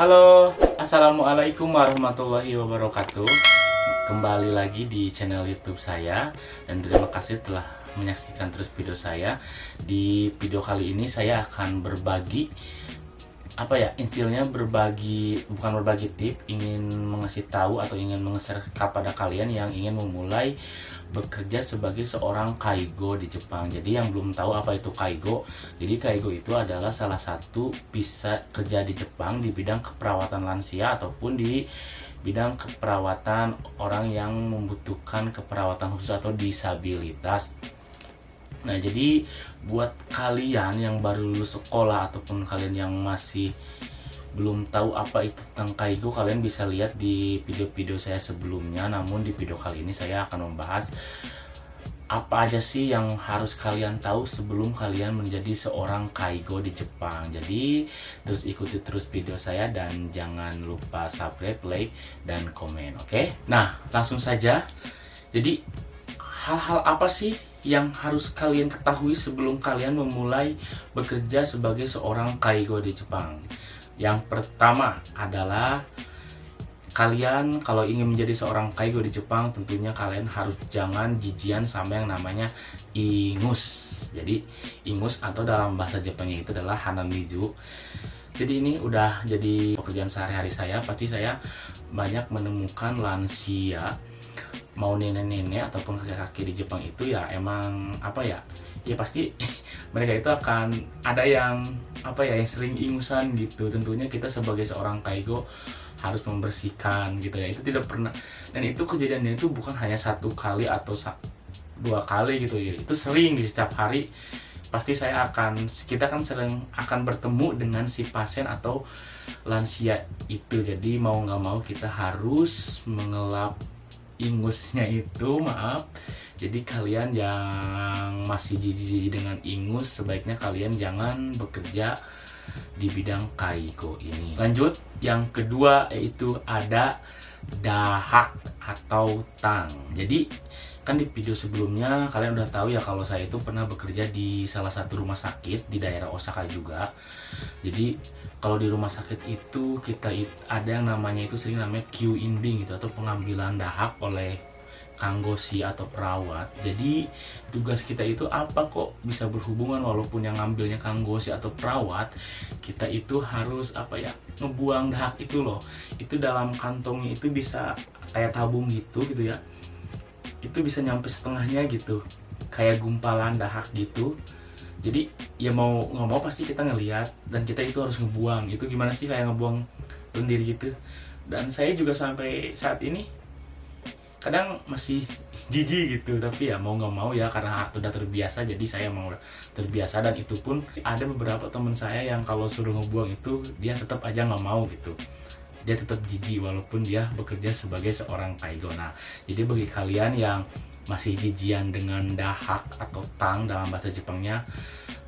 Halo, assalamualaikum warahmatullahi wabarakatuh. Kembali lagi di channel YouTube saya, dan terima kasih telah menyaksikan terus video saya. Di video kali ini saya akan berbagi intinya bukan berbagi tip, ingin mengasih tahu atau ingin mengeser kepada kalian yang ingin memulai bekerja sebagai seorang kaigo di Jepang. Jadi yang belum tahu apa itu kaigo, jadi kaigo itu adalah salah satu bisa kerja di Jepang di bidang keperawatan lansia ataupun di bidang keperawatan orang yang membutuhkan keperawatan khusus atau disabilitas. Nah, jadi buat kalian yang baru lulus sekolah ataupun kalian yang masih belum tahu apa itu tentang kaigo, kalian bisa lihat di video-video saya sebelumnya. Namun di video kali ini saya akan membahas apa aja sih yang harus kalian tahu sebelum kalian menjadi seorang kaigo di Jepang. Jadi terus ikuti terus video saya dan jangan lupa subscribe, like, dan komen, oke? Nah, langsung saja. Jadi hal-hal apa sih yang harus kalian ketahui sebelum kalian memulai bekerja sebagai seorang kaigo di Jepang? Yang pertama adalah kalian kalau ingin menjadi seorang kaigo di Jepang, tentunya kalian harus jangan jijian sama yang namanya ingus. Jadi ingus atau dalam bahasa Jepangnya itu adalah hanamizu. Jadi ini udah jadi pekerjaan sehari-hari saya. Pasti saya banyak menemukan lansia, mau nenek-nenek ataupun kakek-kakek di Jepang itu ya emang ya pasti mereka itu akan ada yang yang sering ingusan gitu. Tentunya kita sebagai seorang kaigo harus membersihkan gitu ya. Itu tidak pernah, dan itu kejadiannya itu bukan hanya satu kali atau dua kali gitu ya. Itu sering di setiap hari. Pasti kita kan sering akan bertemu dengan si pasien atau lansia itu. Jadi mau nggak mau kita harus mengelap ingusnya itu, maaf. Jadi kalian yang masih jijik dengan ingus, sebaiknya kalian jangan bekerja di bidang kaigo ini. Lanjut, yang kedua yaitu ada dahak atau tang. Jadi kan di video sebelumnya kalian udah tahu ya kalau saya itu pernah bekerja di salah satu rumah sakit di daerah Osaka juga. Jadi kalau di rumah sakit itu ada yang namanya itu sering namanya kyuinbing gitu, atau pengambilan dahak oleh kanggosi atau perawat. Jadi tugas kita itu apa kok bisa berhubungan, walaupun yang ngambilnya kanggosi atau perawat, kita itu harus ngebuang dahak itu loh. Itu dalam kantongnya itu bisa kayak tabung gitu ya. Itu bisa nyampe setengahnya gitu, kayak gumpalan dahak gitu. Jadi ya mau nggak mau pasti kita ngelihat, dan kita itu harus ngebuang. Itu gimana sih kayak ngebuang lendir gitu. Dan saya juga sampai saat ini kadang masih jijik gitu, tapi ya mau nggak mau ya, karena udah terbiasa. Jadi saya mau terbiasa, dan itu pun ada beberapa teman saya yang kalau suruh ngebuang itu dia tetap aja nggak mau gitu. Dia tetap jijik walaupun dia bekerja sebagai seorang kaigo. Nah, jadi bagi kalian yang masih jijian dengan dahak atau tang dalam bahasa Jepangnya,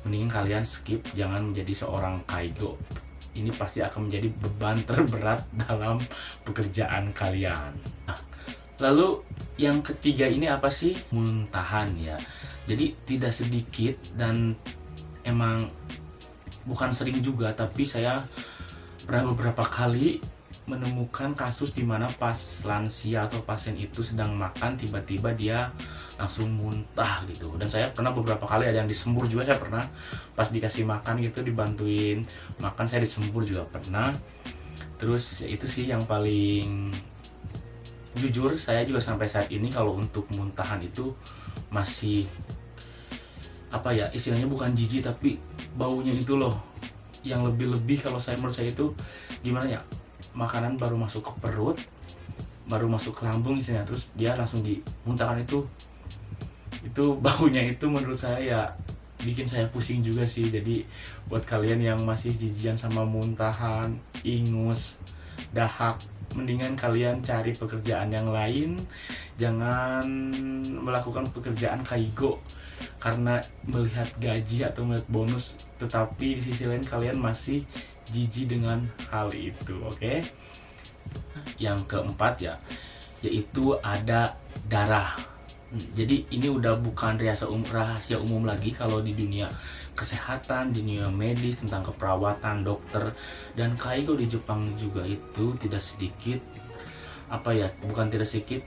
mending kalian skip, jangan menjadi seorang kaigo. Ini pasti akan menjadi beban terberat dalam pekerjaan kalian. Nah, lalu yang ketiga ini apa sih? Muntahan ya. Jadi tidak sedikit, dan emang bukan sering juga, tapi saya pernah beberapa kali menemukan kasus dimana pas lansia atau pasien itu sedang makan, tiba-tiba dia langsung muntah gitu. Dan saya pernah beberapa kali ada yang disembur juga. Saya pernah pas dikasih makan gitu, dibantuin makan, saya disembur juga pernah. Terus itu sih yang paling jujur, saya juga sampai saat ini kalau untuk muntahan itu masih istilahnya bukan jijik, tapi baunya itu loh yang lebih-lebih. Kalau menurut saya itu gimana ya, makanan baru masuk ke perut, baru masuk ke lambung istilahnya, terus dia langsung dimuntahkan. Itu baunya itu menurut saya ya bikin saya pusing juga sih. Jadi buat kalian yang masih jijian sama muntahan, ingus, dahak, mendingan kalian cari pekerjaan yang lain. Jangan melakukan pekerjaan kaigo karena melihat gaji atau melihat bonus, tetapi di sisi lain kalian masih jijik dengan hal itu, oke? Yang keempat yaitu ada darah. Jadi ini udah bukan rahasia umum lagi kalau di dunia kesehatan, di dunia medis, tentang keperawatan, dokter. Dan kaigo di Jepang juga itu tidak sedikit, bukan tidak sedikit,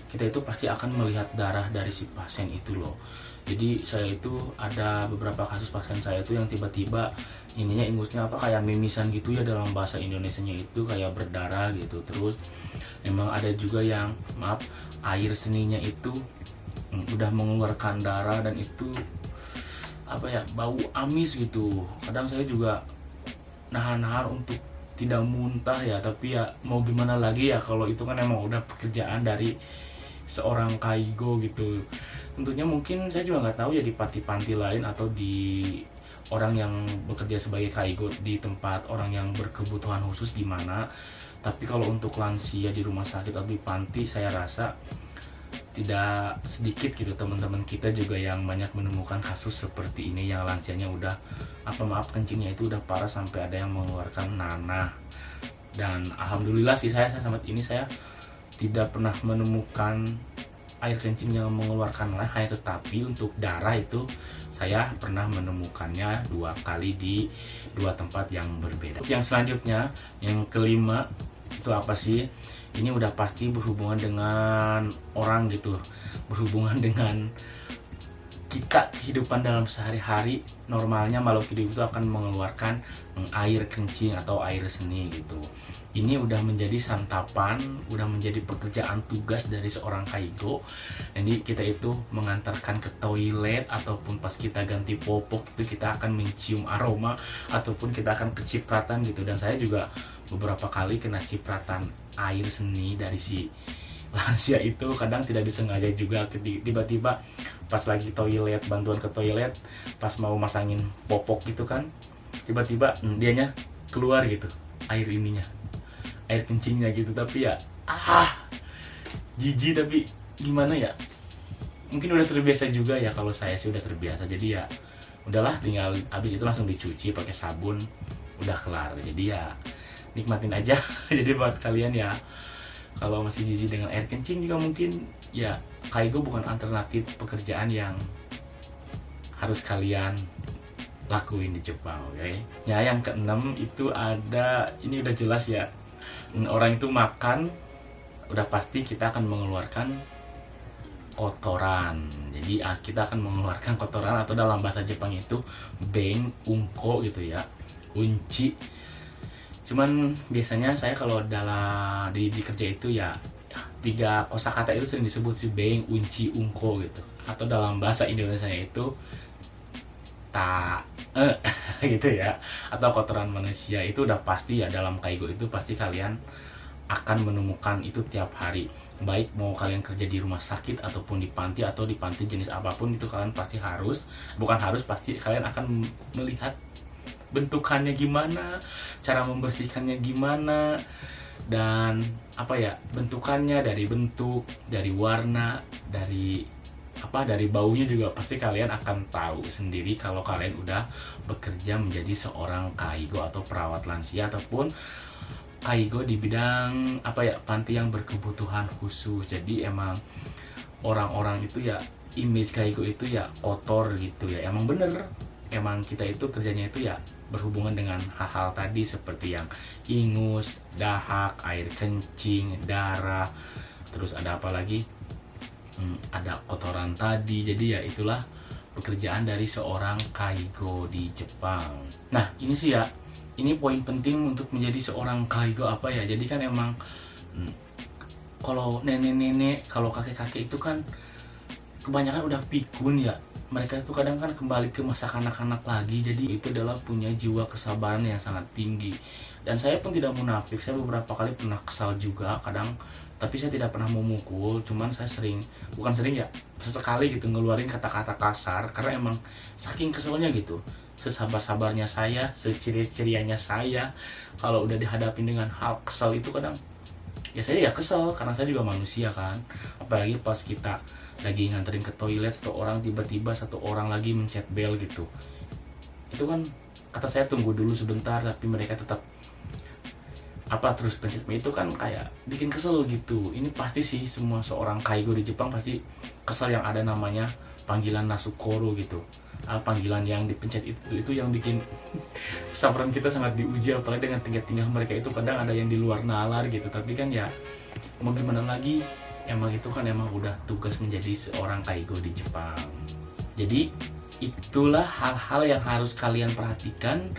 kita itu pasti akan melihat darah dari si pasien itu loh. Jadi saya itu ada beberapa kasus pasien saya itu yang tiba-tiba ininya ingusnya kayak mimisan gitu ya, dalam bahasa Indonesianya itu kayak berdarah gitu. Terus memang ada juga yang air seninya itu udah mengeluarkan darah, dan itu bau amis gitu. Kadang saya juga nahan-nahan untuk tidak muntah ya, tapi ya mau gimana lagi ya, kalau itu kan emang udah pekerjaan dari seorang kaigo gitu. Tentunya mungkin saya juga nggak tahu ya di panti-panti lain atau di orang yang bekerja sebagai kaigo di tempat orang yang berkebutuhan khusus gimana. Tapi kalau untuk lansia di rumah sakit atau di panti, saya rasa tidak sedikit gitu teman-teman kita juga yang banyak menemukan kasus seperti ini, yang lansianya udah kencingnya itu udah parah sampai ada yang mengeluarkan nanah. Dan alhamdulillah sih saya tidak pernah menemukan air kencing yang mengeluarkan nanah, tetapi untuk darah itu saya pernah menemukannya 2 kali di 2 tempat yang berbeda. Yang selanjutnya, yang kelima, itu apa sih? Ini udah pasti berhubungan dengan orang gitu, berhubungan dengan kita, kehidupan dalam sehari-hari. Normalnya makhluk hidup itu akan mengeluarkan air kencing atau air seni gitu. Ini udah menjadi santapan, udah menjadi pekerjaan tugas dari seorang kaigo. Jadi kita itu mengantarkan ke toilet ataupun pas kita ganti popok itu kita akan mencium aroma ataupun kita akan kecipratan gitu. Dan saya juga beberapa kali kena cipratan air seni dari si lansia itu. Kadang tidak disengaja juga, tiba-tiba pas lagi toilet, bantuan ke toilet, pas mau masangin popok gitu kan, tiba-tiba dianya keluar gitu air kencingnya gitu. Tapi ya jijik, tapi gimana ya, mungkin udah terbiasa juga ya. Kalau saya sih udah terbiasa, jadi ya udahlah, tinggal habis itu langsung dicuci pakai sabun, udah kelar. Jadi ya nikmatin aja. Jadi buat kalian ya, kalau masih jijik dengan air kencing juga mungkin ya, kaigo bukan alternatif pekerjaan yang harus kalian lakuin di Jepang, oke? Ya, yang keenam itu ada, ini udah jelas ya, orang itu makan udah pasti kita akan mengeluarkan kotoran. Jadi kita akan mengeluarkan kotoran, atau dalam bahasa Jepang itu beng, unko gitu ya, unci. Cuman biasanya saya kalau dalam di kerja itu ya 3 kosakata itu sering disebut si beng, unci, unko gitu. Atau dalam bahasa Indonesia itu gitu ya, atau kotoran manusia. Itu udah pasti ya, dalam kaigo itu pasti kalian akan menemukan itu tiap hari. Baik mau kalian kerja di rumah sakit ataupun di panti, atau di panti jenis apapun itu, kalian pasti pasti kalian akan melihat bentukannya gimana, cara membersihkannya gimana, dan bentukannya, dari bentuk, dari warna, dari baunya juga pasti kalian akan tahu sendiri kalau kalian udah bekerja menjadi seorang kaigo atau perawat lansia ataupun kaigo di bidang panti yang berkebutuhan khusus. Jadi emang orang-orang itu ya, image kaigo itu ya kotor gitu ya. Emang bener, emang kita itu kerjanya itu ya berhubungan dengan hal-hal tadi seperti yang ingus, dahak, air kencing, darah, terus ada apa lagi? Ada kotoran tadi. Jadi ya itulah pekerjaan dari seorang kaigo di Jepang. Nah, ini sih ya, ini poin penting untuk menjadi seorang kaigo jadi kan emang kalau nenek-nenek, kalau kakek-kakek itu kan kebanyakan udah pikun ya. Mereka itu kadang kan kembali ke masa kanak-kanak lagi. Jadi itu adalah punya jiwa kesabaran yang sangat tinggi. Dan saya pun tidak munafik, saya beberapa kali pernah kesal juga kadang, tapi saya tidak pernah memukul. Cuman saya sesekali gitu ngeluarin kata-kata kasar, karena emang saking keselnya gitu. Sesabar-sabarnya saya, seciri-cirianya saya, kalau udah dihadapin dengan hal kesel itu kadang ya saya ya kesel, karena saya juga manusia kan. Apalagi pas kita lagi nganterin ke toilet tiba-tiba satu orang lagi mencet bel gitu, itu kan kata saya tunggu dulu sebentar, tapi mereka tetap terus pencet bel, itu kan kayak bikin kesel gitu. Ini pasti sih semua seorang kaigo di Jepang pasti kesel yang ada namanya panggilan nasukoro gitu. panggilan yang dipencet itu yang bikin kesabaran kita sangat diuji, apalagi dengan tingkah-tingkah mereka itu kadang ada yang di luar nalar gitu. Tapi kan ya mau gimana lagi, emang itu kan emang udah tugas menjadi seorang kaigo di Jepang. Jadi itulah hal-hal yang harus kalian perhatikan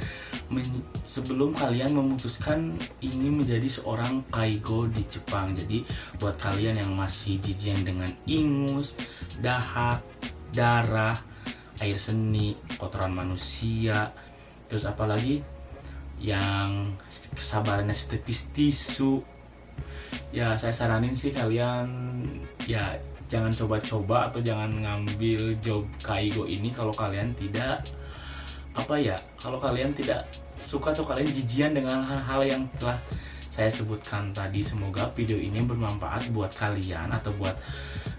sebelum kalian memutuskan ini menjadi seorang kaigo di Jepang. Jadi buat kalian yang masih jijian dengan ingus, dahak, darah, air seni, kotoran manusia, terus apalagi yang kesabarannya setipis tisu, ya saya saranin sih kalian ya jangan coba-coba atau jangan ngambil job kaigo ini kalau kalian tidak kalau kalian tidak suka atau kalian jijian dengan hal-hal yang telah saya sebutkan tadi. Semoga video ini bermanfaat buat kalian atau buat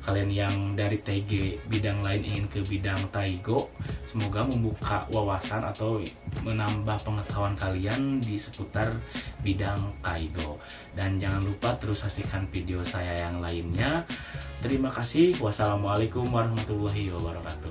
kalian yang dari TG bidang lain ingin ke bidang Taigo. Semoga membuka wawasan atau menambah pengetahuan kalian di seputar bidang Kaigo. Dan jangan lupa terus saksikan video saya yang lainnya. Terima kasih. Wassalamualaikum warahmatullahi wabarakatuh.